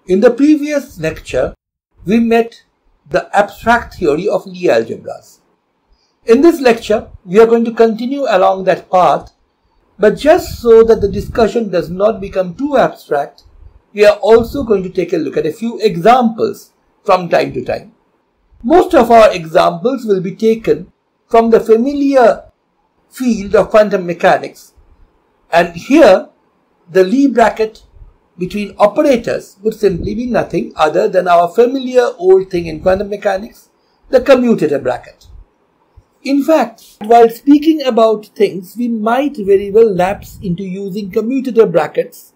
In the previous lecture, we met the abstract theory of Li algebras. In this lecture, we are going to continue along that path, but just so that the discussion does not become too abstract, we are also going to take a look at a few examples from time to time. Most of our examples will be taken from the familiar field of quantum mechanics, and here the Li bracket between operators would simply be nothing other than our familiar old thing in quantum mechanics, the commutator bracket. In fact, while speaking about things, we might very well lapse into using commutator brackets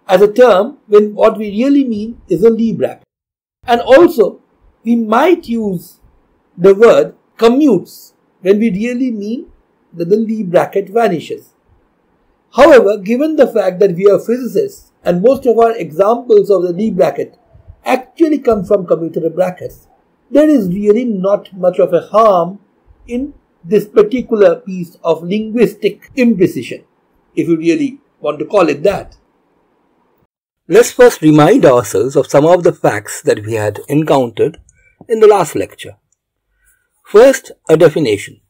as a term when what we really mean is a Li bracket. And also, we might use the word commutes when we really mean that the Li bracket vanishes. However, given the fact that we are physicists and most of our examples of the Li bracket actually come from commutator brackets, there is really not much of a harm in this particular piece of linguistic imprecision, if you really want to call it that. Let's first remind ourselves of some of the facts that we had encountered in the last lecture. First, a definition.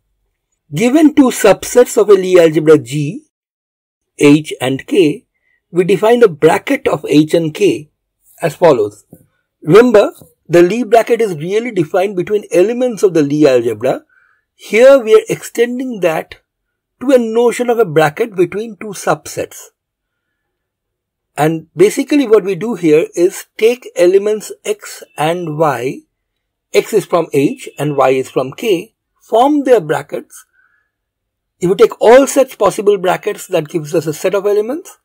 Given two subsets of a Li algebra G, H and K, we define the bracket of H and K as follows. Remember, the Li bracket is really defined between elements of the Li algebra. Here we are extending that to a notion of a bracket between two subsets. And basically what we do here is take elements X and Y, X is from H and Y is from K, form their brackets. If you take all such possible brackets, that gives us a set of elements.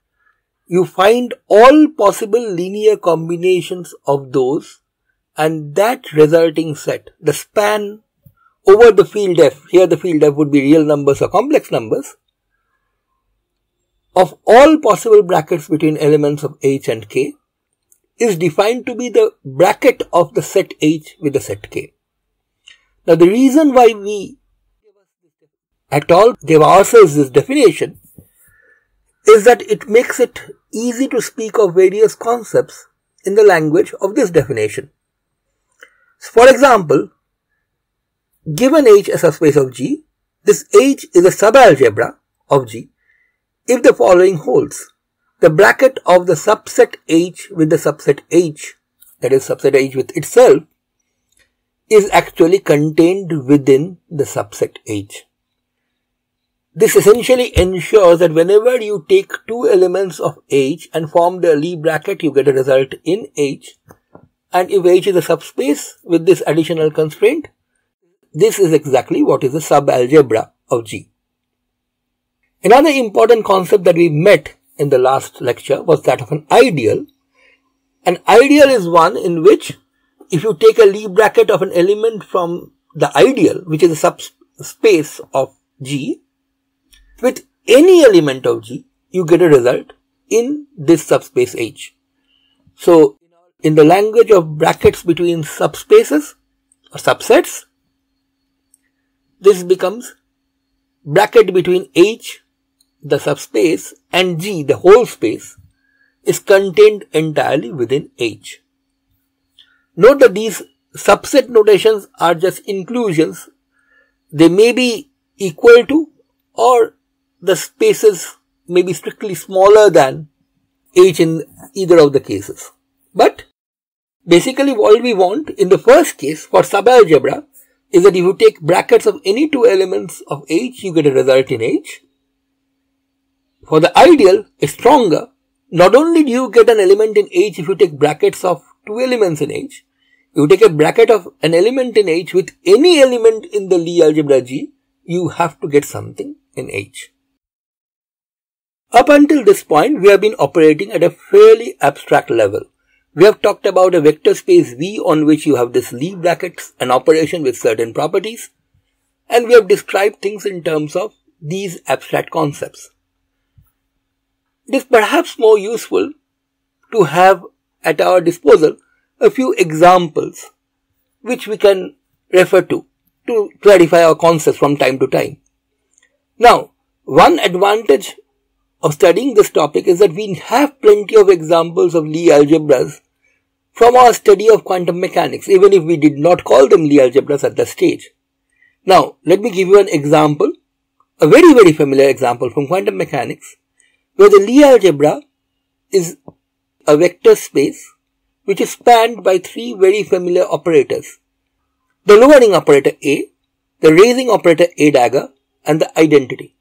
You find all possible linear combinations of those, and that resulting set, the span over the field F, here the field F would be real numbers or complex numbers, of all possible brackets between elements of H and K, is defined to be the bracket of the set H with the set K. Now the reason why we at all give ourselves this definition is that it makes it easy to speak of various concepts in the language of this definition. For example, given H a subspace of G, this H is a subalgebra of G if the following holds. The bracket of the subset H with the subset H, that is subset H with itself, is actually contained within the subset H. This essentially ensures that whenever you take two elements of H and form the Li bracket, you get a result in H. And if H is a subspace with this additional constraint, this is exactly what is a subalgebra of G. Another important concept that we met in the last lecture was that of an ideal. An ideal is one in which if you take a Li bracket of an element from the ideal, which is a subspace of G, with any element of G, you get a result in this subspace H. So, in the language of brackets between subspaces or subsets, this becomes bracket between H, the subspace, and G, the whole space, is contained entirely within H. Note that these subset notations are just inclusions. They may be equal to, or the spaces may be strictly smaller than H in either of the cases. But basically what we want in the first case for subalgebra is that if you take brackets of any two elements of H, you get a result in H. For the ideal, it's stronger. Not only do you get an element in H if you take brackets of two elements in H, you take a bracket of an element in H with any element in the Li algebra G, you have to get something in H. Up until this point, we have been operating at a fairly abstract level. We have talked about a vector space V on which you have this Li brackets, an operation with certain properties, and we have described things in terms of these abstract concepts. It is perhaps more useful to have at our disposal a few examples which we can refer to clarify our concepts from time to time. Now, one advantage of studying this topic is that we have plenty of examples of Li algebras from our study of quantum mechanics, even if we did not call them Li algebras at that stage. Now, let me give you an example, a very, very familiar example from quantum mechanics, where the Li algebra is a vector space which is spanned by three very familiar operators: the lowering operator A, the raising operator A dagger, and the identity.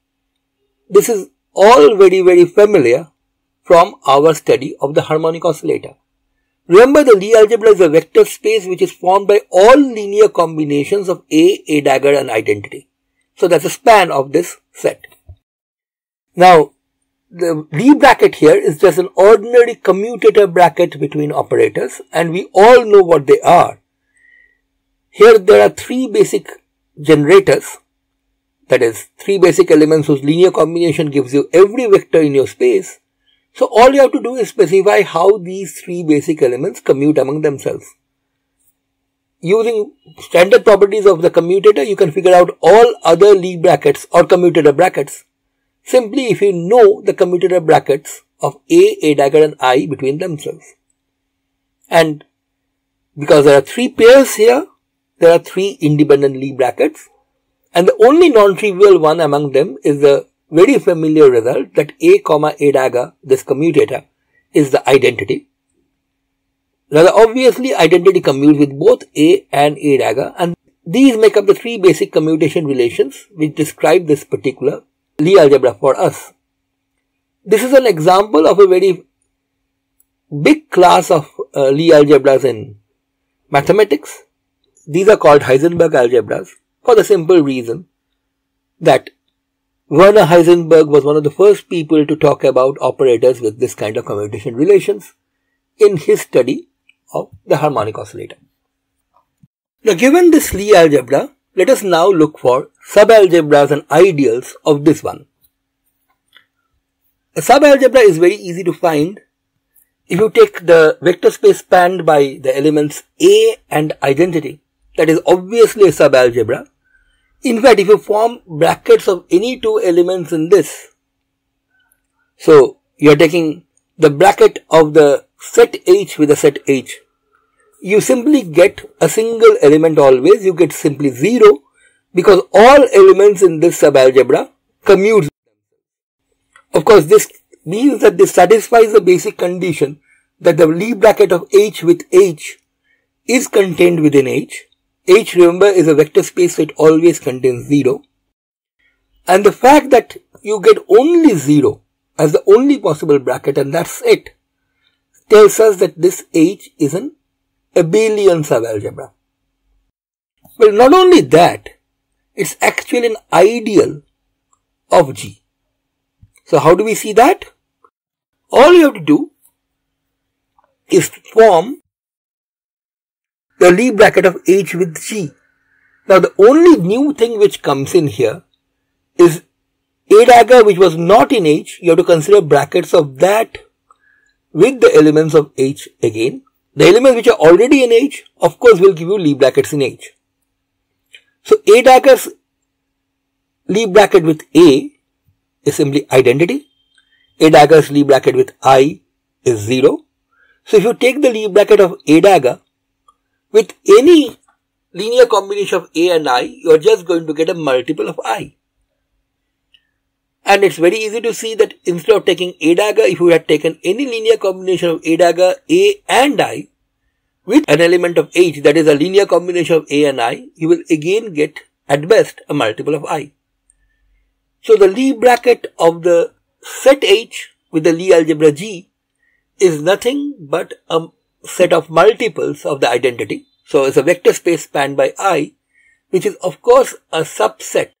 This is all very, very familiar from our study of the harmonic oscillator. Remember, the Li algebra is a vector space which is formed by all linear combinations of A dagger, and identity. So that's a span of this set. Now, the Li bracket here is just an ordinary commutator bracket between operators, and we all know what they are. Here there are three basic generators, that is, three basic elements whose linear combination gives you every vector in your space. So all you have to do is specify how these three basic elements commute among themselves. Using standard properties of the commutator, you can figure out all other Li brackets or commutator brackets simply if you know the commutator brackets of A dagger, and I between themselves. And because there are three pairs here, there are three independent Li brackets, and the only non-trivial one among them is the very familiar result that A dagger, this commutator, is the identity. Rather obviously, identity commutes with both A and A dagger, and these make up the three basic commutation relations which describe this particular Li algebra for us. This is an example of a very big class of Li algebras in mathematics. These are called Heisenberg algebras for the simple reason that Werner Heisenberg was one of the first people to talk about operators with this kind of commutation relations in his study of the harmonic oscillator. Now, given this Li algebra, let us now look for sub-algebras and ideals of this one. A sub-algebra is very easy to find if you take the vector space spanned by the elements A and identity. That is obviously a sub-algebra. In fact, if you form brackets of any two elements in this, so you are taking the bracket of the set H with the set H, you simply get a single element always. You get simply 0 because all elements in this sub-algebra commute. Of course, this means that this satisfies the basic condition that the Li bracket of H with H is contained within H. H, remember, is a vector space, so it always contains 0. And the fact that you get only 0 as the only possible bracket, and that's it, tells us that this H is an abelian sub-algebra. Well, not only that, it's actually an ideal of G. So how do we see that? All you have to do is form the Li bracket of H with G. Now, the only new thing which comes in here is A dagger, which was not in H. You have to consider brackets of that with the elements of H again. The elements which are already in H, of course, will give you Li brackets in H. So, A dagger's Li bracket with A is simply identity. A dagger's Li bracket with I is 0. So, if you take the Li bracket of A dagger with any linear combination of A and I, you are just going to get a multiple of I. And it's very easy to see that instead of taking A dagger, if you had taken any linear combination of A dagger, A and I with an element of H, that is a linear combination of A and I, you will again get at best a multiple of I. So the Li bracket of the set H with the Li algebra G is nothing but a set of multiples of the identity. So it's a vector space spanned by I, which is of course a subset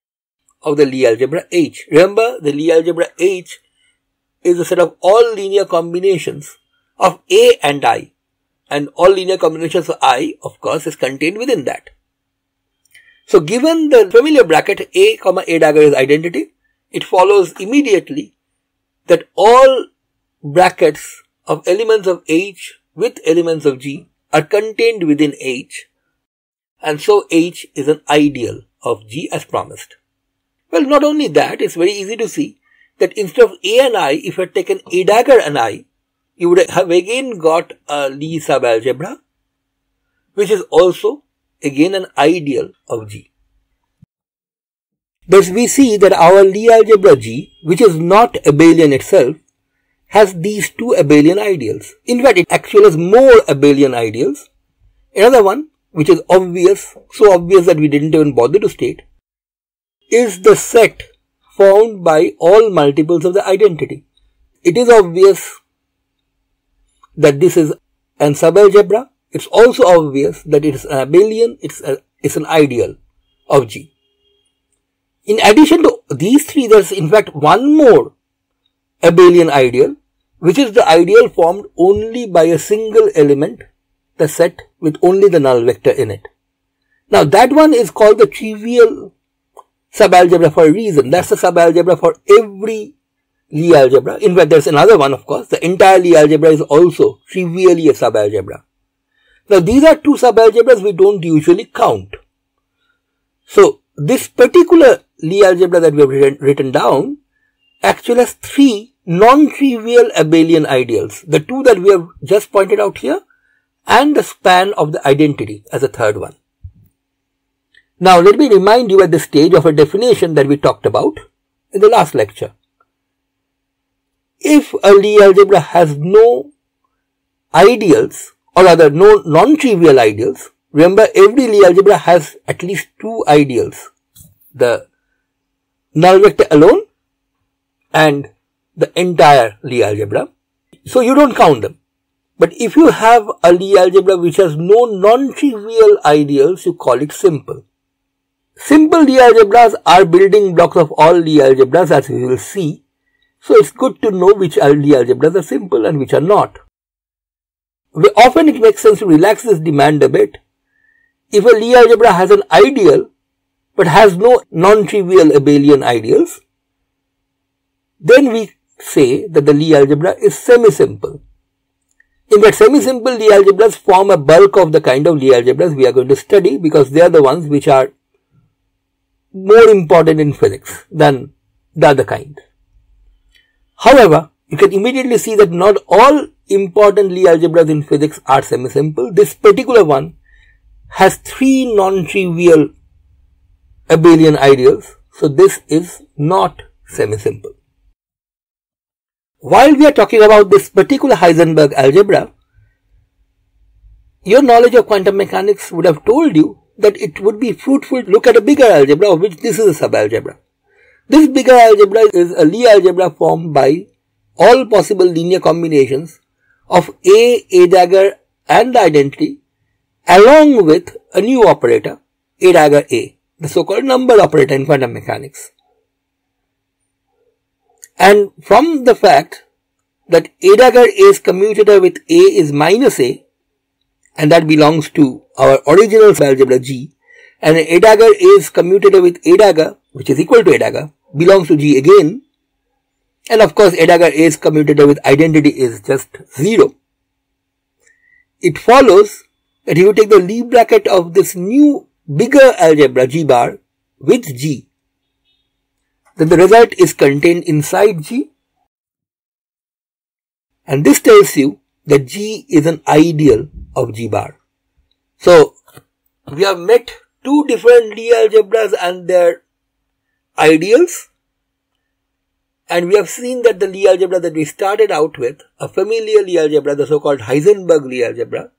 of the Li algebra H. Remember, the Li algebra H is a set of all linear combinations of A and I, and all linear combinations of I, of course, is contained within that. So given the familiar bracket A, A dagger is identity, it follows immediately that all brackets of elements of H with elements of G are contained within H, and so H is an ideal of G as promised. Well, not only that, it's very easy to see that instead of A and I, if I had taken A dagger and I, you would have again got a Li subalgebra, which is also again an ideal of G. Thus we see that our Li algebra G, which is not abelian itself, has these two abelian ideals. In fact, it actually has more abelian ideals. Another one, which is obvious, so obvious that we didn't even bother to state, is the set formed by all multiples of the identity. It is obvious that this is an subalgebra. It's also obvious that it is an abelian, it's an ideal of G. In addition to these three, there is in fact one more abelian ideal, which is the ideal formed only by a single element, the set with only the null vector in it. Now that one is called the trivial subalgebra for a reason. That's the subalgebra for every Li algebra. In fact, there's another one, of course. The entire Li algebra is also trivially a subalgebra. Now these are two subalgebras we don't usually count. So this particular Li algebra that we have written down actually has three non-trivial abelian ideals. The two that we have just pointed out here and the span of the identity as a third one. Now let me remind you at this stage of a definition that we talked about in the last lecture. If a Li algebra has no ideals, or rather no non-trivial ideals, remember every Li algebra has at least two ideals, the null vector alone and the entire Li algebra. So you don't count them. But if you have a Li algebra which has no non-trivial ideals, you call it simple. Simple Li algebras are building blocks of all Li algebras, as we will see. So it's good to know which Li algebras are simple and which are not. Often it makes sense to relax this demand a bit. If a Li algebra has an ideal but has no non-trivial abelian ideals, then we say that the Li algebra is semi-simple. In fact, semi-simple Li algebras form a bulk of the kind of Li algebras we are going to study, because they are the ones which are more important in physics than the other kind. However, you can immediately see that not all important Li algebras in physics are semi-simple. This particular one has three non-trivial abelian ideals, so this is not semi-simple. While we are talking about this particular Heisenberg algebra, your knowledge of quantum mechanics would have told you that it would be fruitful to look at a bigger algebra, of which this is a subalgebra. This bigger algebra is a Li algebra formed by all possible linear combinations of A dagger and the identity, along with a new operator, A dagger A, the so-called number operator in quantum mechanics. And from the fact that A dagger A's commutator with A is minus A, and that belongs to our original algebra G, and A dagger A's commutator with A dagger, which is equal to A dagger, belongs to G again, and of course A dagger A's commutator with identity is just 0. It follows that if you take the Lie bracket of this new bigger algebra G bar with G, then the result is contained inside G, and this tells you that G is an ideal of G bar. So we have met two different Lie algebras and their ideals, and we have seen that the Lie algebra that we started out with, a familiar Lie algebra, the so-called Heisenberg Lie algebra,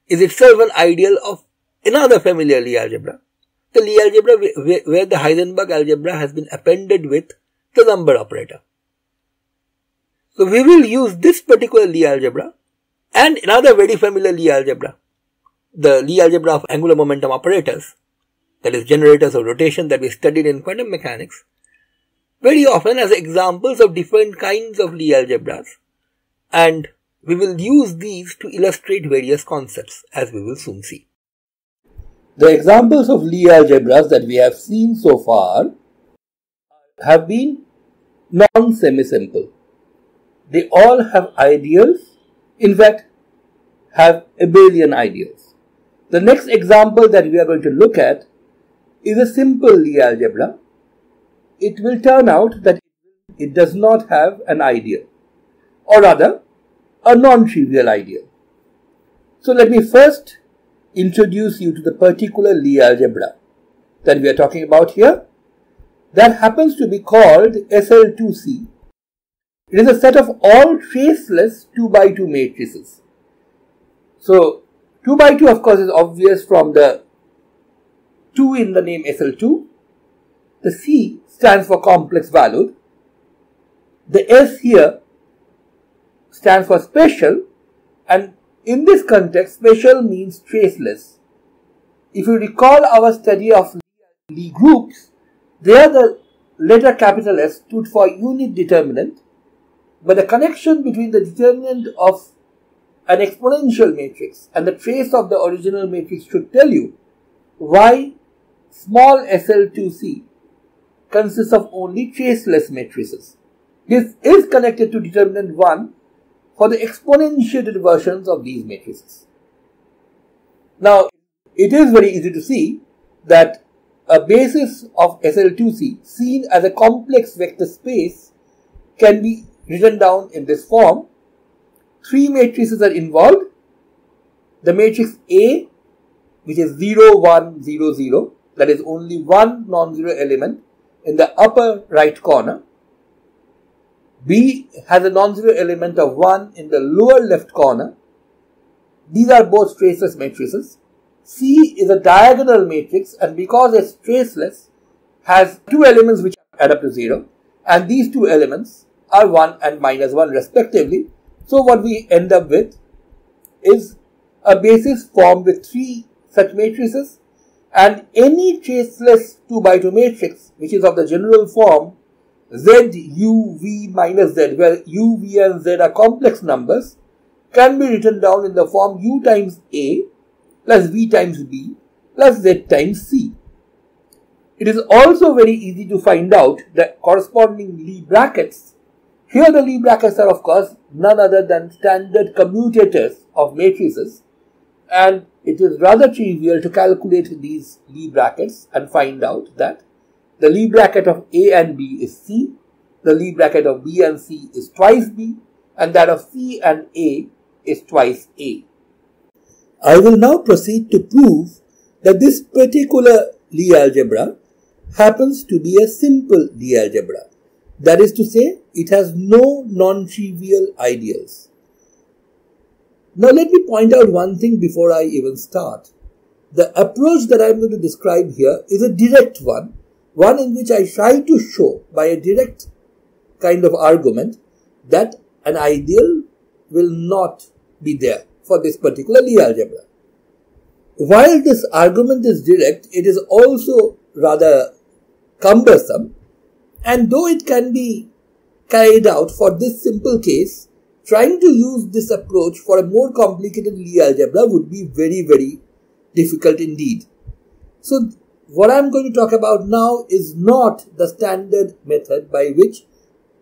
is itself an ideal of another familiar Lie algebra, the Lie algebra where the Heisenberg algebra has been appended with the number operator. So we will use this particular Lie algebra and another very familiar Lie algebra, the Lie algebra of angular momentum operators, that is generators of rotation, that we studied in quantum mechanics, very often as examples of different kinds of Lie algebras, and we will use these to illustrate various concepts, as we will soon see. The examples of Lie algebras that we have seen so far have been non-semi-simple. They all have ideals, in fact, have abelian ideals. The next example that we are going to look at is a simple Lie algebra. It will turn out that it does not have an ideal, or rather, a non-trivial ideal. So let me first introduce you to the particular Li algebra that we are talking about here. That happens to be called SL2C. It is a set of all traceless 2 by 2 matrices. So 2 by 2 of course is obvious from the 2 in the name SL2. The C stands for complex valued. The S here stands for special, and in this context special means traceless. If you recall our study of Lie groups, there the letter capital S stood for unit determinant, but the connection between the determinant of an exponential matrix and the trace of the original matrix should tell you why small SL2C consists of only traceless matrices. This is connected to determinant 1 for the exponentiated versions of these matrices. Now, it is very easy to see that a basis of SL2C seen as a complex vector space can be written down in this form. 3 matrices are involved. The matrix A, which is 0, 1, 0, 0, that is only one non-zero element in the upper right corner. B has a non-zero element of 1 in the lower left corner. These are both traceless matrices. C is a diagonal matrix, and because it's traceless, has 2 elements which add up to 0, and these 2 elements are 1 and minus 1 respectively. So what we end up with is a basis formed with 3 such matrices, and any traceless 2 by 2 matrix which is of the general form Z, U, V minus Z, where U, V and Z are complex numbers, can be written down in the form U times A plus V times B plus Z times C. It is also very easy to find out the corresponding Lie brackets. Here the Lie brackets are of course none other than standard commutators of matrices, and it is rather trivial to calculate these Lie brackets and find out that the Lie bracket of A and B is C, the Lie bracket of B and C is twice B, and that of C and A is twice A. I will now proceed to prove that this particular Li algebra happens to be a simple Li algebra. That is to say, it has no non-trivial ideals. Now let me point out one thing before I even start. The approach that I am going to describe here is a direct one in which I try to show by a direct kind of argument that an ideal will not be there for this particular Li algebra. While this argument is direct, it is also rather cumbersome, and though it can be carried out for this simple case, trying to use this approach for a more complicated Li algebra would be very, very difficult indeed. So what I am going to talk about now is not the standard method by which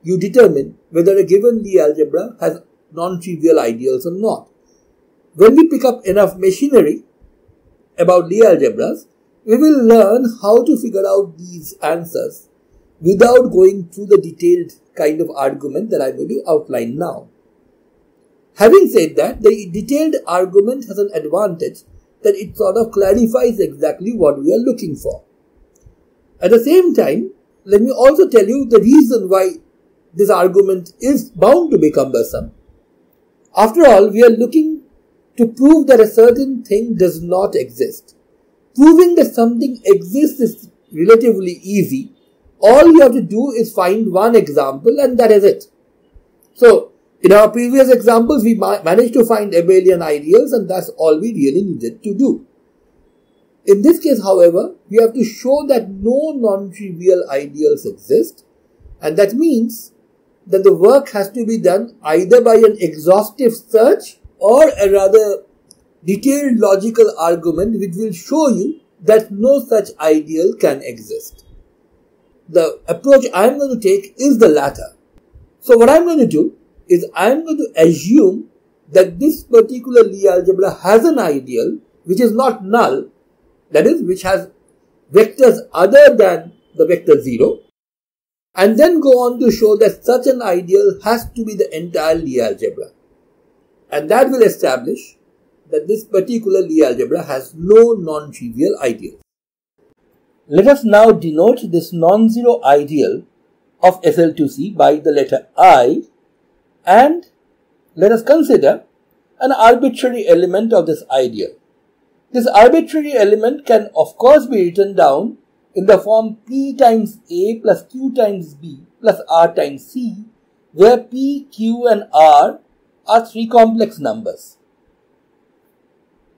you determine whether a given Li algebra has non-trivial ideals or not. When we pick up enough machinery about Li algebras, we will learn how to figure out these answers without going through the detailed kind of argument that I am going to outline now. Having said that, the detailed argument has an advantage that it sort of clarifies exactly what we are looking for. At the same time, let me also tell you the reason why this argument is bound to be cumbersome. After all, we are looking to prove that a certain thing does not exist. Proving that something exists is relatively easy. All you have to do is find one example, and that is it. So, in our previous examples, we managed to find abelian ideals, and that's all we really needed to do. In this case, however, we have to show that no non-trivial ideals exist, and that means that the work has to be done either by an exhaustive search or a rather detailed logical argument which will show you that no such ideal can exist. The approach I am going to take is the latter. So what I am going to do is I am going to assume that this particular Li algebra has an ideal which is not null, that is, which has vectors other than the vector 0, and then go on to show that such an ideal has to be the entire Li algebra. And that will establish that this particular Li algebra has no non-trivial ideal. Let us now denote this non-zero ideal of SL2C by the letter I, and let us consider an arbitrary element of this ideal. This arbitrary element can of course be written down in the form P times A plus Q times B plus R times C, where P, Q and R are three complex numbers.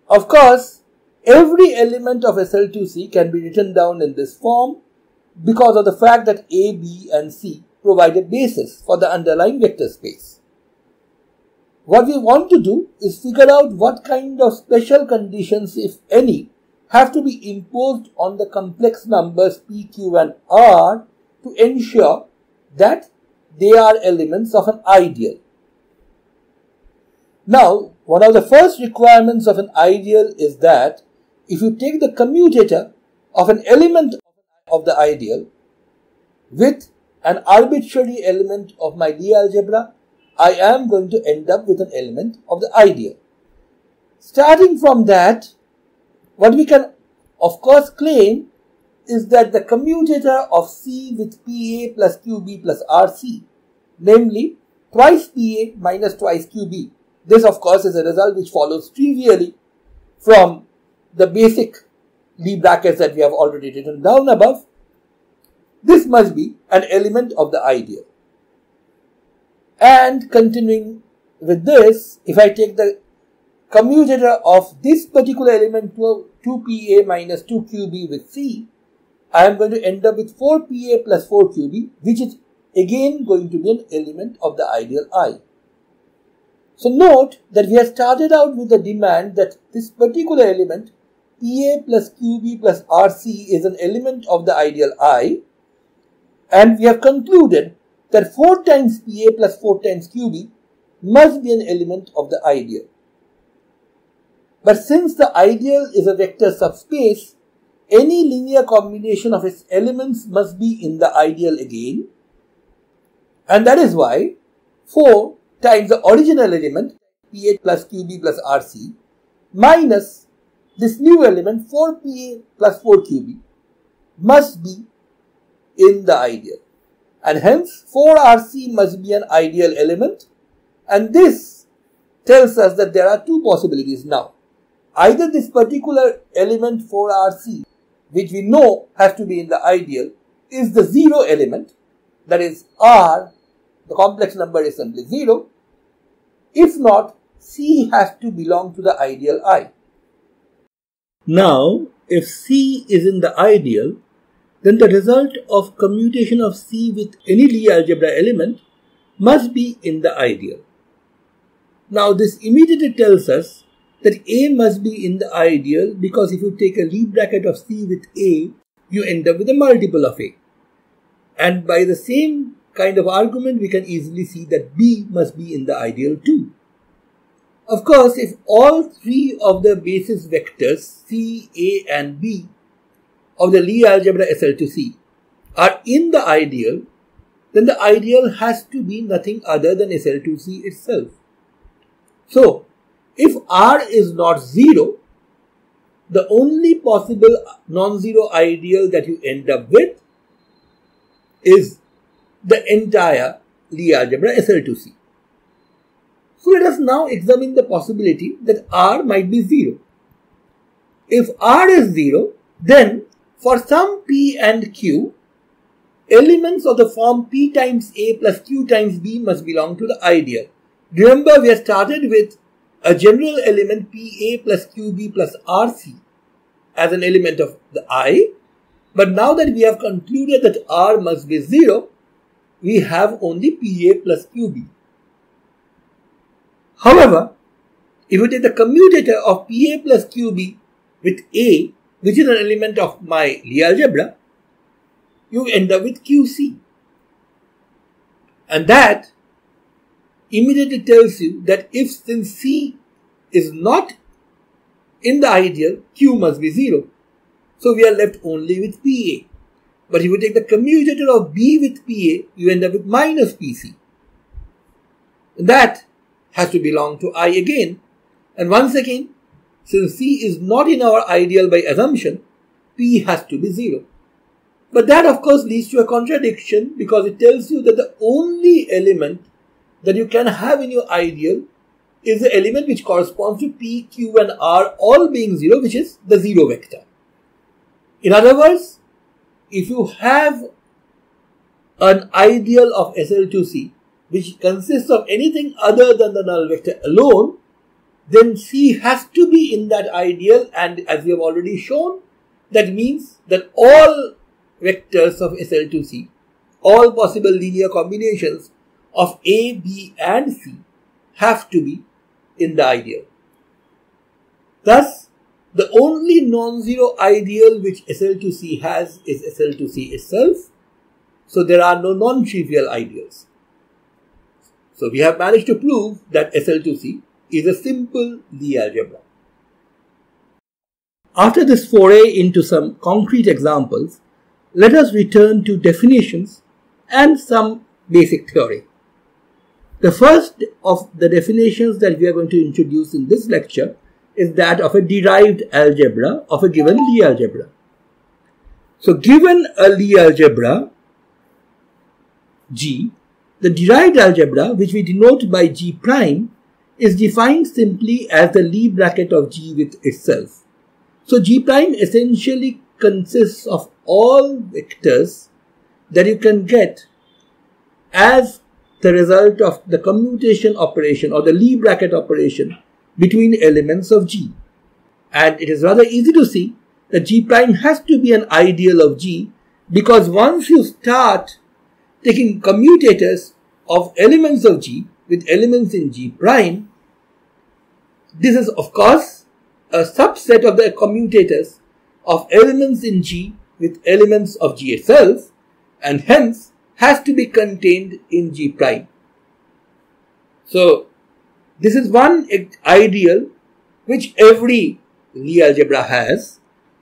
Of course, every element of SL2C can be written down in this form because of the fact that A, B and C provide a basis for the underlying vector space. What we want to do is figure out what kind of special conditions, if any, have to be imposed on the complex numbers P, Q and R to ensure that they are elements of an ideal. Now, one of the first requirements of an ideal is that if you take the commutator of an element of the ideal with an arbitrary element of my Li algebra, I am going to end up with an element of the ideal. Starting from that, what we can of course claim is that the commutator of C with PA plus QB plus RC, namely twice PA minus twice QB, this of course is a result which follows trivially from the basic Li brackets that we have already written down above. This must be an element of the ideal. And continuing with this, if I take the commutator of this particular element 2PA minus 2QB with C, I am going to end up with 4PA plus 4QB, which is again going to be an element of the ideal I. So note that we have started out with the demand that this particular element PA plus QB plus RC is an element of the ideal I, and we have concluded that 4 times PA plus 4 times QB must be an element of the ideal. But since the ideal is a vector subspace, any linear combination of its elements must be in the ideal again, and that is why 4 times the original element PA plus QB plus RC minus this new element 4PA plus 4QB must be in the ideal, and hence 4RC must be an ideal element, and this tells us that there are two possibilities now. Either this particular element 4RC, which we know has to be in the ideal, is the zero element, that is R, the complex number is simply 0. If not, C has to belong to the ideal I. Now, if C is in the ideal, then the result of commutation of C with any Li algebra element must be in the ideal. Now, this immediately tells us that A must be in the ideal, because if you take a Li bracket of C with A, you end up with a multiple of A. And by the same kind of argument, we can easily see that B must be in the ideal too. Of course, if all three of the basis vectors C, A and B of the Li algebra SL2C are in the ideal, then the ideal has to be nothing other than SL2C itself. So, if R is not 0, the only possible non-zero ideal that you end up with is the entire Li algebra SL2C. So let us now examine the possibility that R might be 0. If R is 0, then for some P and Q, elements of the form P times A plus Q times B must belong to the ideal. Remember, we have started with a general element PA plus QB plus RC as an element of the I, but now that we have concluded that R must be 0, we have only PA plus QB. However, if you take the commutator of PA plus QB with A, which is an element of my Li algebra, you end up with QC. And that immediately tells you that if since C is not in the ideal, Q must be 0. So we are left only with PA. But if you take the commutator of B with PA, you end up with minus PC. That has to belong to I again. And once again, since C is not in our ideal by assumption, P has to be 0. But that of course leads to a contradiction, because it tells you that the only element that you can have in your ideal is the element which corresponds to P, Q and R all being 0, which is the 0 vector. In other words, if you have an ideal of SL2C which consists of anything other than the null vector alone, then C has to be in that ideal, and as we have already shown, that means that all vectors of SL2C, all possible linear combinations of A, B and C have to be in the ideal. Thus, the only non-zero ideal which SL2C has is SL2C itself. So there are no non-trivial ideals. So we have managed to prove that SL2C is a simple Li algebra. After this foray into some concrete examples, let us return to definitions and some basic theory. The first of the definitions that we are going to introduce in this lecture is that of a derived algebra of a given Li algebra. So given a Li algebra G, the derived algebra, which we denote by G prime, is defined simply as the Li bracket of G with itself. So G prime essentially consists of all vectors that you can get as the result of the commutation operation or the Li bracket operation between elements of G. And it is rather easy to see that G prime has to be an ideal of G, because once you start taking commutators of elements of G with elements in G prime, this is of course a subset of the commutators of elements in G with elements of G itself, and hence has to be contained in G prime. So this is one ideal which every Li algebra has.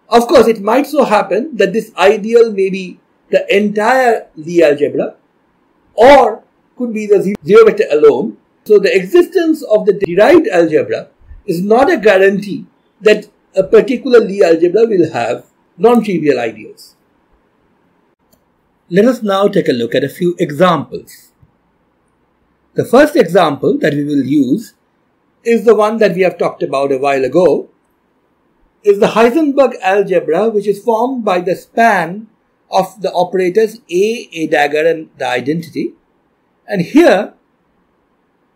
Of course, it might so happen that this ideal may be the entire Li algebra, or could be the zero vector alone. So the existence of the derived algebra is not a guarantee that a particular Li algebra will have non-trivial ideals. Let us now take a look at a few examples. The first example that we will use is the one that we have talked about a while ago, is the Heisenberg algebra, which is formed by the span of the operators A dagger and the identity. And here,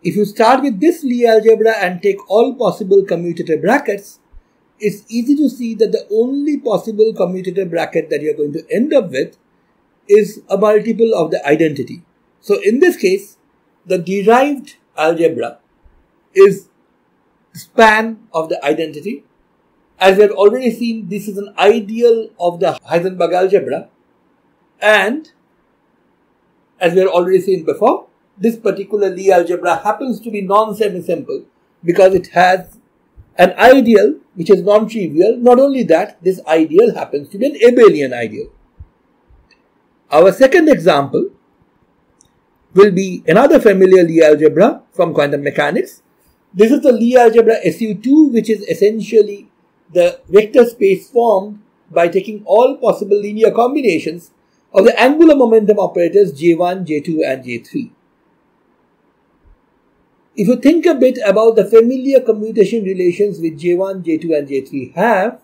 if you start with this Li algebra and take all possible commutator brackets, it's easy to see that the only possible commutator bracket that you are going to end up with is a multiple of the identity. So in this case, the derived algebra is the span of the identity. As we have already seen, this is an ideal of the Heisenberg algebra, and as we have already seen before, this particular Li algebra happens to be non-semi-simple because it has an ideal which is non-trivial. Not only that, this ideal happens to be an abelian ideal. Our second example will be another familiar Li algebra from quantum mechanics. This is the Li algebra Su2, which is essentially the vector space formed by taking all possible linear combinations of the angular momentum operators J1, J2 and J3. If you think a bit about the familiar commutation relations which J1, J2 and J3 have,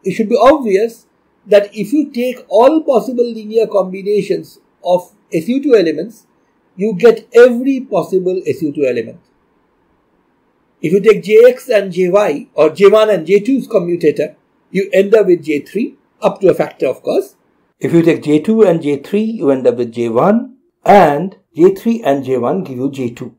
it should be obvious that if you take all possible linear combinations of Su2 elements, you get every possible Su2 element. If you take Jx and Jy, or J1 and J2's commutator, you end up with J3, up to a factor of course. If you take J2 and J3, you end up with J1, and J3 and J1 give you J2.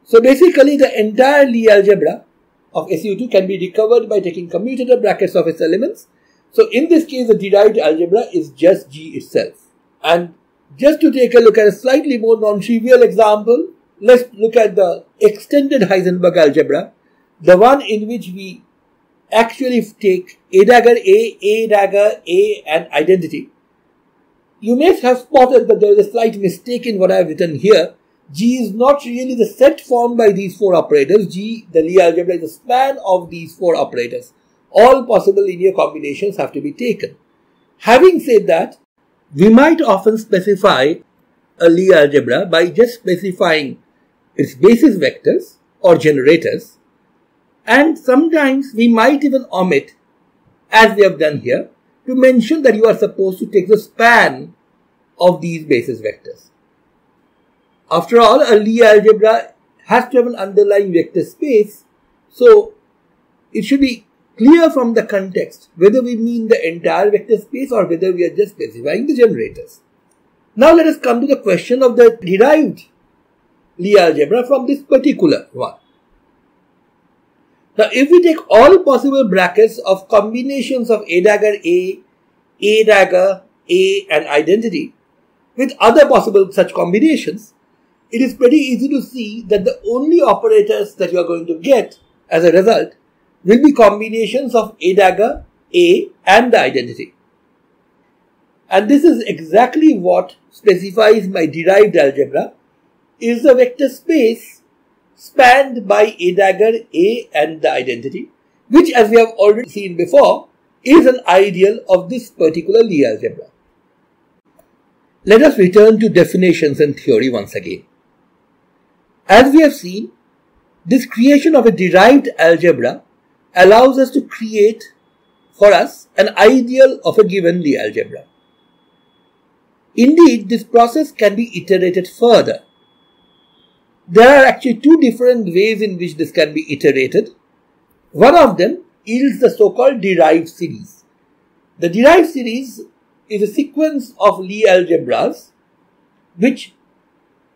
So basically the entire Li algebra of Su2 can be recovered by taking commutator brackets of its elements. So in this case, the derived algebra is just G itself. And just to take a look at a slightly more non-trivial example, let's look at the extended Heisenberg algebra, the one in which we actually take A dagger A, and identity. You may have spotted that there is a slight mistake in what I have written here, G is not really the set formed by these four operators. G, the Li algebra, is the span of these four operators. All possible linear combinations have to be taken. Having said that, we might often specify a Li algebra by just specifying its basis vectors or generators, and sometimes we might even omit, as we have done here, to mention that you are supposed to take the span of these basis vectors. After all, a Li algebra has to have an underlying vector space, so it should be clear from the context whether we mean the entire vector space or whether we are just specifying the generators. Now let us come to the question of the derived Li algebra from this particular one. Now, if we take all possible brackets of combinations of A dagger A, and identity with other possible such combinations, it is pretty easy to see that the only operators that you are going to get as a result will be combinations of A dagger, A, and the identity. And this is exactly what specifies my derived algebra is the vector space spanned by A dagger, A, and the identity, which, as we have already seen before, is an ideal of this particular Li algebra. Let us return to definitions and theory once again. As we have seen, this creation of a derived algebra allows us to create for us an ideal of a given Li algebra. Indeed, this process can be iterated further. There are actually two different ways in which this can be iterated. One of them yields the so-called derived series. The derived series is a sequence of Li algebras which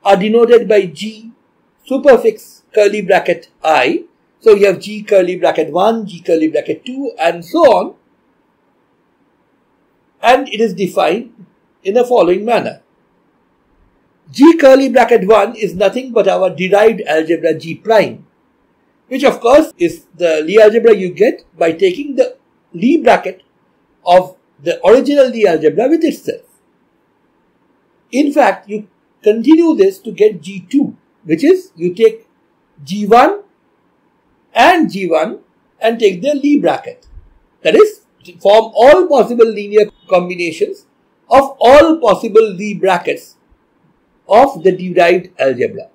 are denoted by G superfix curly bracket I. So you have G curly bracket 1, G curly bracket 2, and so on. And it is defined in the following manner. G curly bracket 1 is nothing but our derived algebra G prime, which of course is the Li algebra you get by taking the Li bracket of the original Li algebra with itself. In fact, you continue this to get G2, which is you take G1 and G1 and take their Li bracket. That is, form all possible linear combinations of all possible Li brackets of the derived algebra.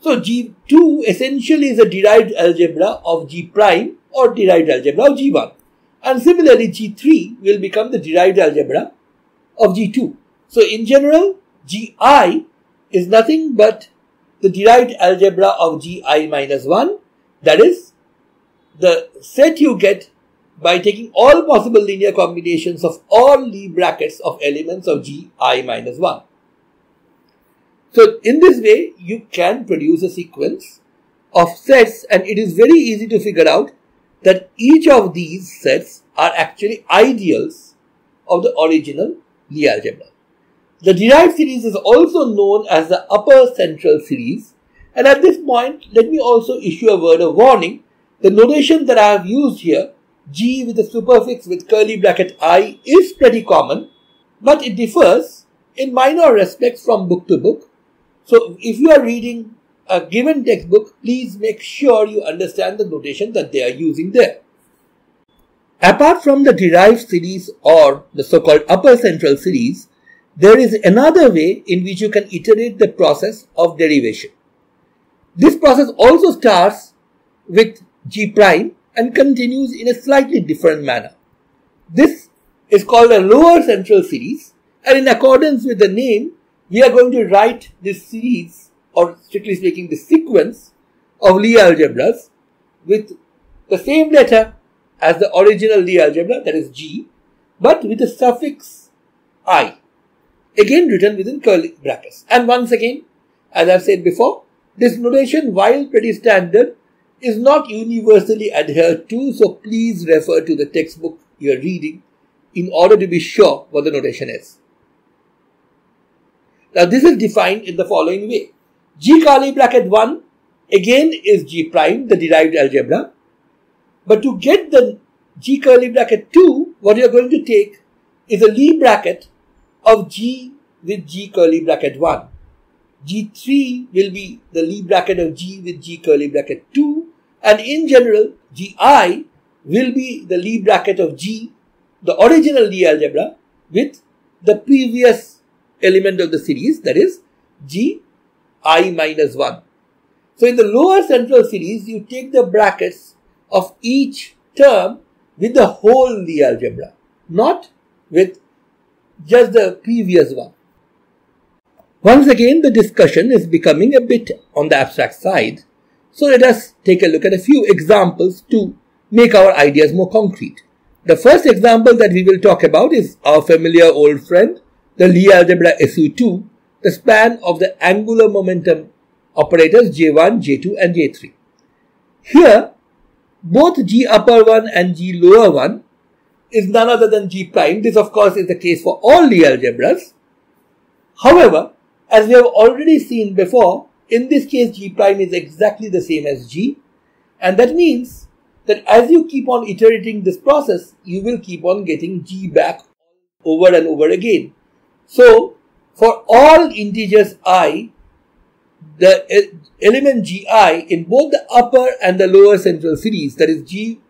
So G2 essentially is a derived algebra of G prime or derived algebra of G1. And similarly, G3 will become the derived algebra of G2. So in general, Gi is nothing but the derived algebra of Gi minus 1. That is the set you get by taking all possible linear combinations of all Li brackets of elements of Gi minus 1. So in this way, you can produce a sequence of sets, and it is very easy to figure out that each of these sets are actually ideals of the original Li algebra. The derived series is also known as the upper central series, and at this point, let me also issue a word of warning. The notation that I have used here, G with a superfix with curly bracket I, is pretty common, but it differs in minor respects from book to book. So if you are reading a given textbook, please make sure you understand the notation that they are using there. Apart from the derived series or the so-called upper central series, there is another way in which you can iterate the process of derivation. This process also starts with G prime and continues in a slightly different manner. This is called a lower central series, and in accordance with the name, we are going to write this series, or strictly speaking, the sequence of Li algebras with the same letter as the original Li algebra, that is G, but with the suffix I, again written within curly brackets. And once again, as I have said before, this notation, while pretty standard, is not universally adhered to, so please refer to the textbook you are reading in order to be sure what the notation is. Now this is defined in the following way. G curly bracket 1 again is G prime, the derived algebra. But to get the G curly bracket 2, what you are going to take is a Li bracket of G with G curly bracket 1. G3 will be the Li bracket of G with G curly bracket 2, and in general, Gi will be the Li bracket of G, the original Li algebra, with the previous element of the series, that is Gi minus 1. So in the lower central series, you take the brackets of each term with the whole Li algebra, not with just the previous one. Once again, the discussion is becoming a bit on the abstract side, so let us take a look at a few examples to make our ideas more concrete. The first example that we will talk about is our familiar old friend, the Li Algebra Su, the span of the angular momentum operators J1, J2 and J3. Here, both G upper 1 and G lower 1 is none other than G prime. This of course is the case for all Li algebras. However, as we have already seen before, in this case G prime is exactly the same as G, and that means that as you keep on iterating this process, you will keep on getting G back over and over again. So, for all integers I, the element Gi in both the upper and the lower central series, that is G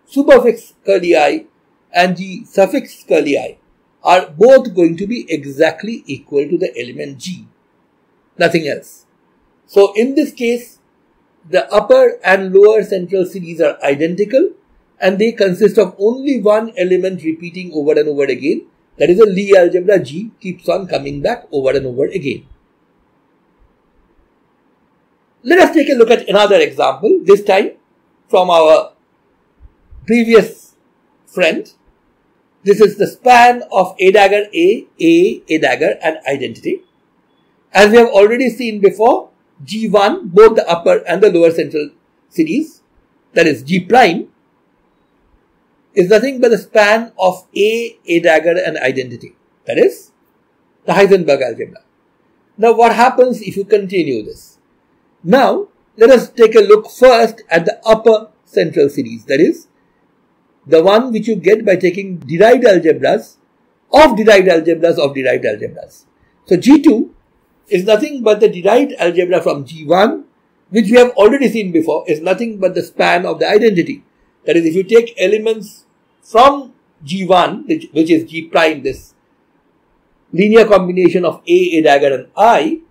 suffix curly I and G suffix curly I, are both going to be exactly equal to the element G, nothing else. So in this case, the upper and lower central series are identical and they consist of only one element repeating over and over again, that is a Li algebra G keeps on coming back over and over again. Let us take a look at another example, this time from our previous friend. This is the span of A dagger A dagger and identity. As we have already seen before, G1, both the upper and the lower central series, that is G prime, is nothing but the span of A dagger and identity, that is the Heisenberg algebra. Now what happens if you continue this? Now, let us take a look first at the upper central series, that is, the one which you get by taking derived algebras of derived algebras of derived algebras. So, G2 is nothing but the derived algebra from G1, which we have already seen before, is nothing but the span of the identity. That is, if you take elements from G1, which is G prime, this linear combination of A dagger and I,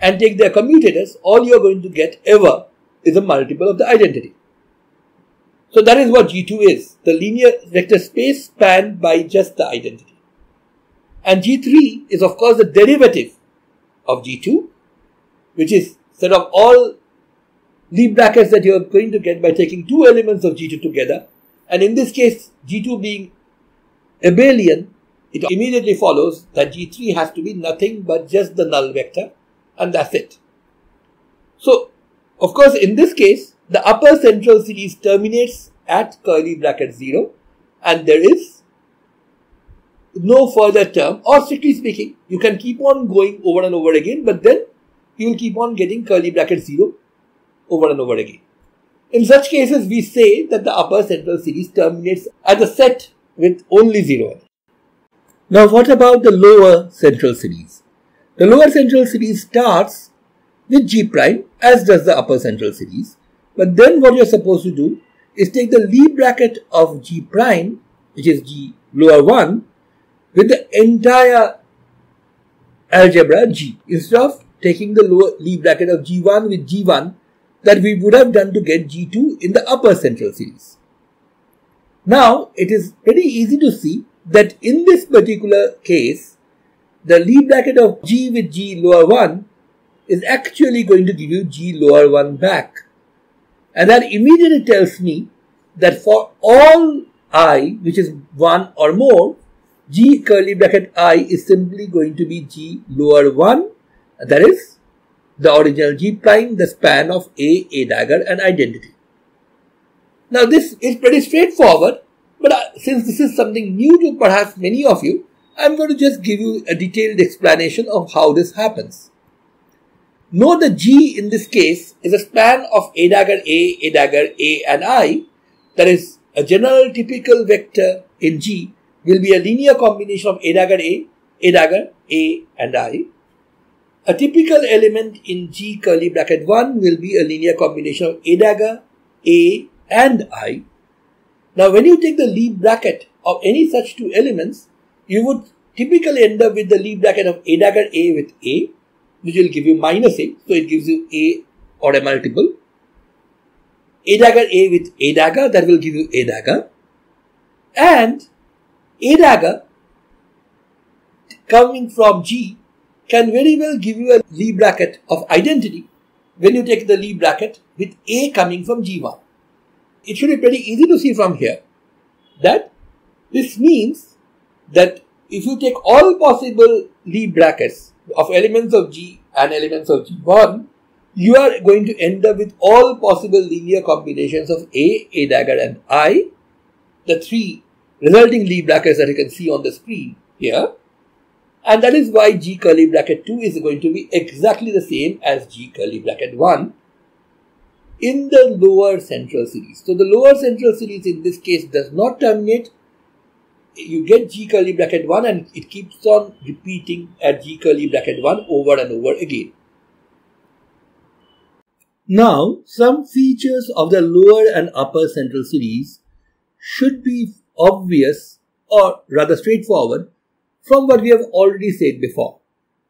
and take their commutators, all you are going to get ever is a multiple of the identity. So that is what G2 is, the linear vector space spanned by just the identity. And G3 is of course the derivative of G2, which is set of all Li brackets that you are going to get by taking two elements of G2 together. And in this case, G2 being abelian, it immediately follows that G3 has to be nothing but just the null vector. And that's it. So, of course, in this case, the upper central series terminates at curly bracket 0 and there is no further term, or strictly speaking, you can keep on going over and over again, but then you will keep on getting curly bracket 0 over and over again. In such cases, we say that the upper central series terminates at the set with only 0. Now, what about the lower central series? The lower central series starts with G prime, as does the upper central series. But then what you are supposed to do is take the Li bracket of G prime, which is G lower 1, with the entire algebra G, instead of taking the lower Li bracket of G1 with G1 that we would have done to get G2 in the upper central series. Now, it is pretty easy to see that in this particular case, the Li bracket of G with G lower 1 is actually going to give you G lower 1 back. And that immediately tells me that for all I, which is 1 or more, G curly bracket I is simply going to be G lower 1, that is the original G prime, the span of A dagger and identity. Now this is pretty straightforward, but since this is something new to perhaps many of you, I'm going to just give you a detailed explanation of how this happens. Note the G in this case is a span of A dagger A and I, that is a general typical vector in G will be a linear combination of A dagger A and I. a typical element in G curly bracket 1 will be a linear combination of A dagger, A and I. Now when you take the Li bracket of any such two elements, you would typically end up with the Li bracket of A dagger A with A, which will give you minus A, so it gives you A or a multiple. A dagger A with A dagger, that will give you A dagger. And A dagger coming from G can very well give you a Li bracket of identity when you take the Li bracket with A coming from G1. It should be pretty easy to see from here that this means that if you take all possible Li brackets of elements of G and elements of G1, you are going to end up with all possible linear combinations of A dagger and I, the three resulting Li brackets that you can see on the screen here. And that is why G curly bracket 2 is going to be exactly the same as G curly bracket 1 in the lower central series. So the lower central series in this case does not terminate. You get G curly bracket 1 and it keeps on repeating at G curly bracket 1 over and over again. Now, some features of the lower and upper central series should be obvious or rather straightforward from what we have already said before.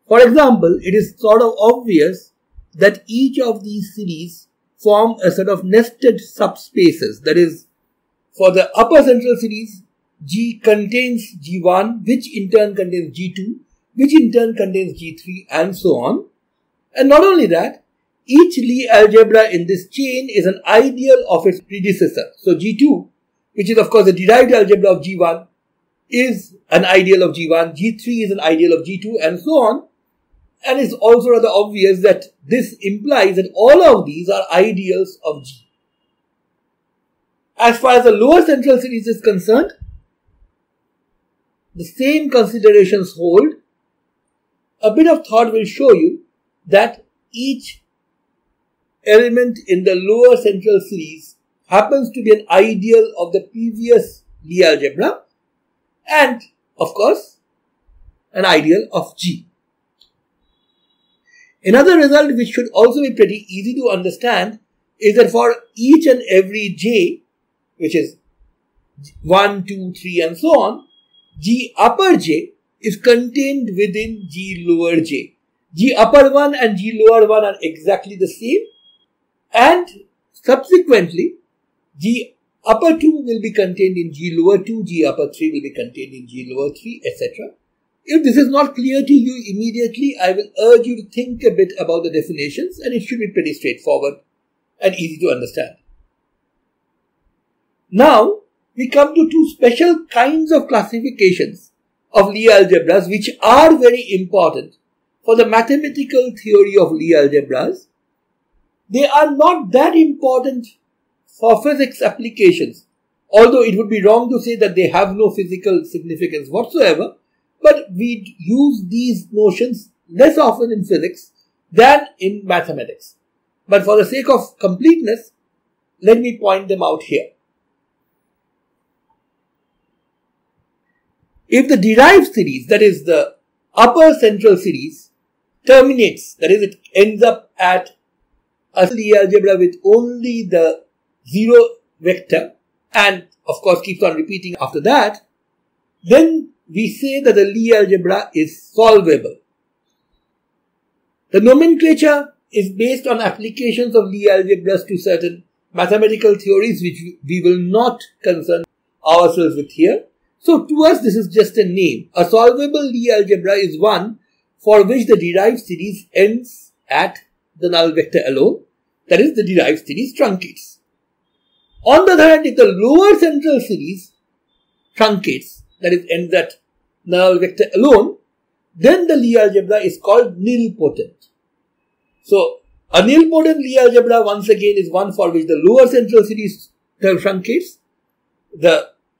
For example, it is sort of obvious that each of these series form a sort of nested subspaces. That is, for the upper central series, G contains G1, which in turn contains G2, which in turn contains G3, and so on. And not only that, each Li algebra in this chain is an ideal of its predecessor. So G2, which is of course the derived algebra of G1, is an ideal of G1, G3 is an ideal of G2, and so on. And it's also rather obvious that this implies that all of these are ideals of G. As far as the lower central series is concerned, the same considerations hold. A bit of thought will show you that each element in the lower central series happens to be an ideal of the previous Li algebra and, of course, an ideal of G. Another result which should also be pretty easy to understand is that for each and every J, which is 1, 2, 3 and so on, G upper J is contained within G lower J. G upper 1 and G lower 1 are exactly the same, and subsequently G upper 2 will be contained in G lower 2, G upper 3 will be contained in G lower 3, etc. If this is not clear to you immediately, I will urge you to think a bit about the definitions, and it should be pretty straightforward and easy to understand. Now, we come to two special kinds of classifications of Li algebras which are very important for the mathematical theory of Li algebras. They are not that important for physics applications, although it would be wrong to say that they have no physical significance whatsoever, but we use these notions less often in physics than in mathematics. But for the sake of completeness, let me point them out here. If the derived series, that is the upper central series, terminates, that is it ends up at a Li algebra with only the zero vector and of course keeps on repeating after that, then we say that the Li algebra is solvable. The nomenclature is based on applications of Li algebras to certain mathematical theories which we will not concern ourselves with here. So to us this is just a name. A solvable Li algebra is one for which the derived series ends at the null vector alone, that is the derived series truncates. On the other hand, if the lower central series truncates, that is ends at null vector alone, then the Li algebra is called nilpotent. So a nilpotent Li algebra once again is one for which the lower central series truncates.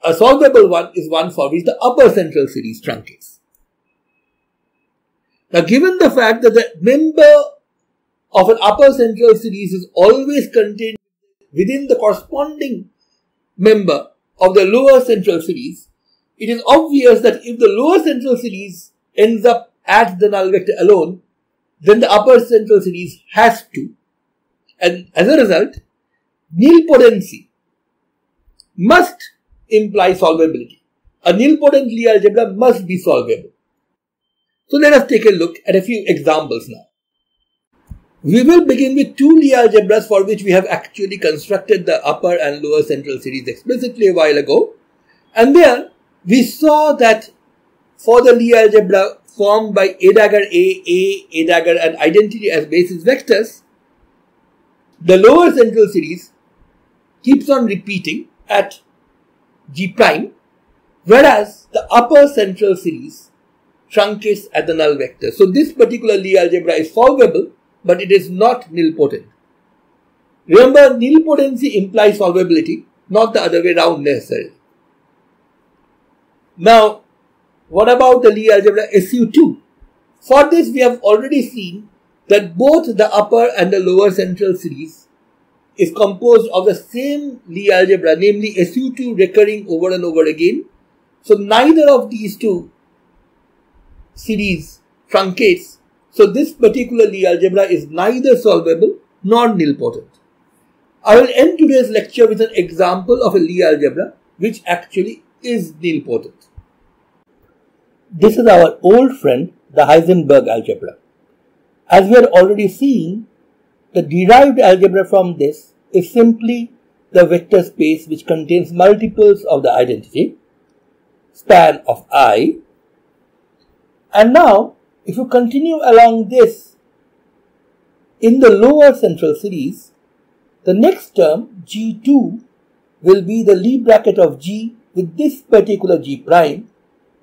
A solvable one is one for which the upper central series truncates. Now, given the fact that the member of an upper central series is always contained within the corresponding member of the lower central series, it is obvious that if the lower central series ends up at the null vector alone, then the upper central series has to, and as a result, nilpotency must imply solvability. A nilpotent Li algebra must be solvable. So let us take a look at a few examples now. We will begin with two Li algebras for which we have actually constructed the upper and lower central series explicitly a while ago. And there we saw that for the Li algebra formed by A dagger A dagger and identity as basis vectors, the lower central series keeps on repeating at G prime, whereas the upper central series truncates at the null vector. So this particular Li algebra is solvable, but it is not nilpotent. Remember, nilpotency implies solvability, not the other way around necessarily. Now, what about the Li algebra Su2? For this, we have already seen that both the upper and the lower central series is composed of the same Li algebra, namely Su2 recurring over and over again. So neither of these two series truncates. So this particular Li algebra is neither solvable nor nilpotent. I will end today's lecture with an example of a Li algebra which actually is nilpotent. This is our old friend, the Heisenberg algebra. As we are already seeing, the derived algebra from this is simply the vector space which contains multiples of the identity, span of I. And now, if you continue along this, in the lower central series, the next term, G2, will be the Li bracket of G with this particular G prime.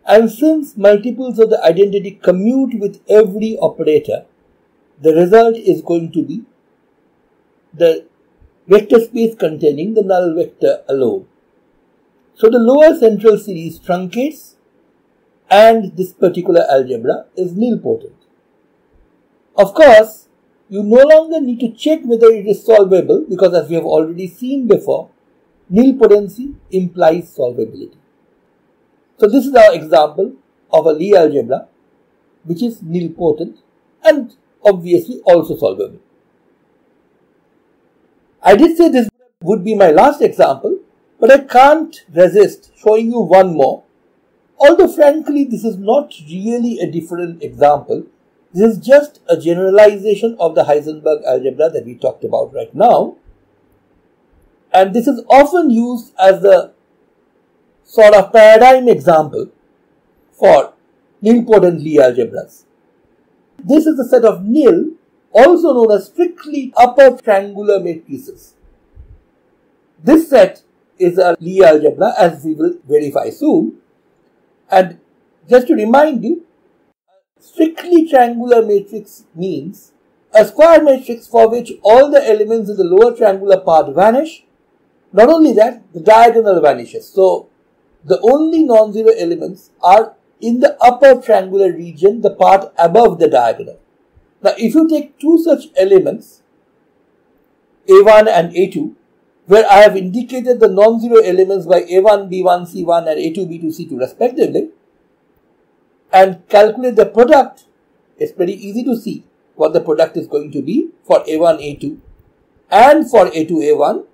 And since multiples of the identity commute with every operator, the result is going to be the vector space containing the null vector alone. So the lower central series truncates, and this particular algebra is nilpotent. Of course, you no longer need to check whether it is solvable, because as we have already seen before, nilpotency implies solvability. So this is our example of a Li algebra which is nilpotent and obviously also solvable. I did say this would be my last example, but I can't resist showing you one more. Although frankly this is not really a different example, this is just a generalization of the Heisenberg algebra that we talked about right now. And this is often used as the sort of paradigm example for nilpotent Li algebras. This is a set of nil, also known as strictly upper triangular matrices. This set is a Li algebra, as we will verify soon. And just to remind you, strictly triangular matrix means a square matrix for which all the elements in the lower triangular part vanish. Not only that, the diagonal vanishes. So the only non-zero elements are in the upper triangular region, the part above the diagonal. Now, if you take two such elements, A1 and A2, where I have indicated the non-zero elements by A1, B1, C1 and A2, B2, C2 respectively, and calculate the product, it's pretty easy to see what the product is going to be for A1, A2 and for A2, A1.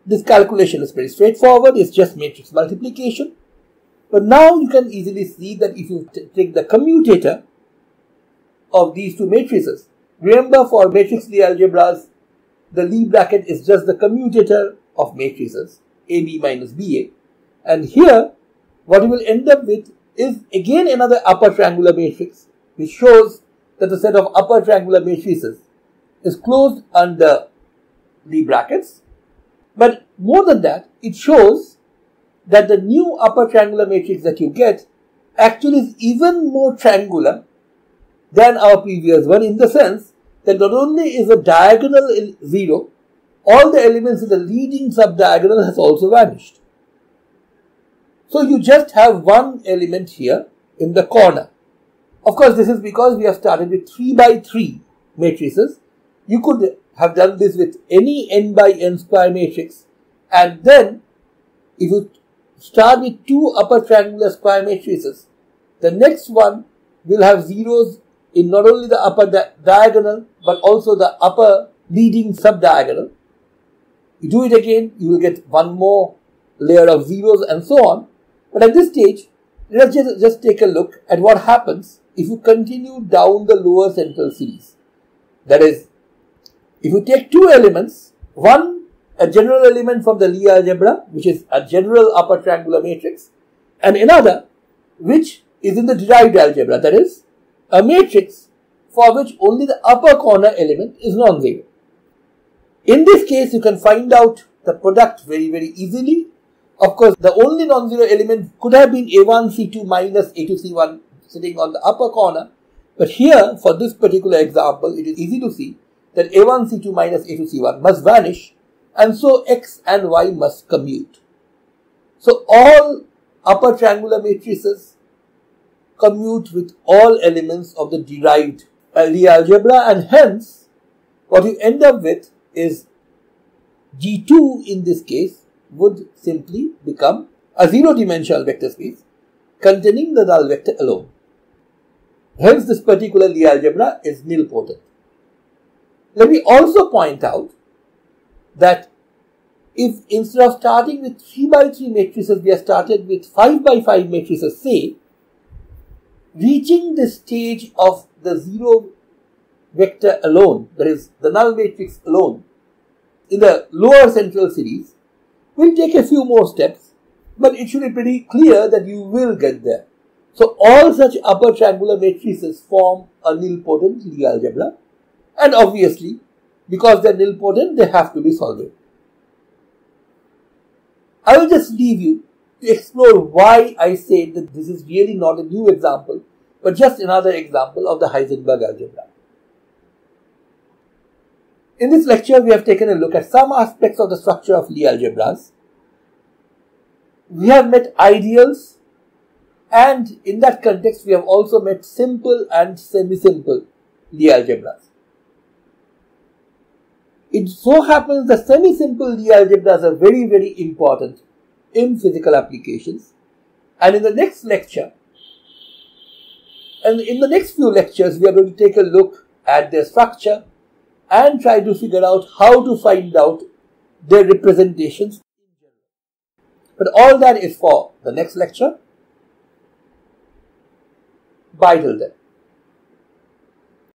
This calculation is pretty straightforward, it's just matrix multiplication. But now you can easily see that if you take the commutator of these two matrices, remember for matrix Li algebras, the Li bracket is just the commutator of matrices, AB minus BA. And here, what you will end up with is again another upper triangular matrix, which shows that the set of upper triangular matrices is closed under Li brackets. But more than that, it shows that the new upper triangular matrix that you get actually is even more triangular than our previous one, in the sense that not only is the diagonal 0, all the elements in the leading subdiagonal has also vanished. So you just have one element here in the corner. Of course, this is because we have started with 3 by 3 matrices. You could have done this with any n by n square matrix, and then if you start with two upper triangular square matrices, the next one will have zeros in not only the upper diagonal but also the upper leading sub-diagonal. You do it again, you will get one more layer of zeros and so on. But at this stage, let's just take a look at what happens if you continue down the lower central series. That is, if you take two elements, one a general element from the Li algebra, which is a general upper triangular matrix, and another which is in the derived algebra, that is, a matrix for which only the upper corner element is non-zero. In this case, you can find out the product very, very easily. Of course, the only non-zero element could have been A1C2 minus A2C1 sitting on the upper corner. But here, for this particular example, it is easy to see that A1C2 minus A2C1 must vanish, and so X and Y must commute. So all upper triangular matrices commute with all elements of the derived Li algebra, and hence what you end up with is G2 in this case would simply become a zero-dimensional vector space containing the null vector alone. Hence this particular Li algebra is nilpotent. Let me also point out that if instead of starting with 3 by 3 matrices, we have started with 5 by 5 matrices, say, reaching the stage of the zero vector alone, that is the null matrix alone, in the lower central series, will take a few more steps, but it should be pretty clear that you will get there. So all such upper triangular matrices form a nilpotent Li algebra, and obviously, because they are nilpotent, they have to be solvable. I will just leave you to explore why I say that this is really not a new example, but just another example of the Heisenberg algebra. In this lecture, we have taken a look at some aspects of the structure of Li algebras. We have met ideals, and in that context, we have also met simple and semi-simple Li algebras. It so happens that semi-simple Li algebras are very, very important in physical applications. And in the next lecture, and in the next few lectures, we are going to take a look at their structure and try to figure out how to find out their representations in general. But all that is for the next lecture. Bye till then.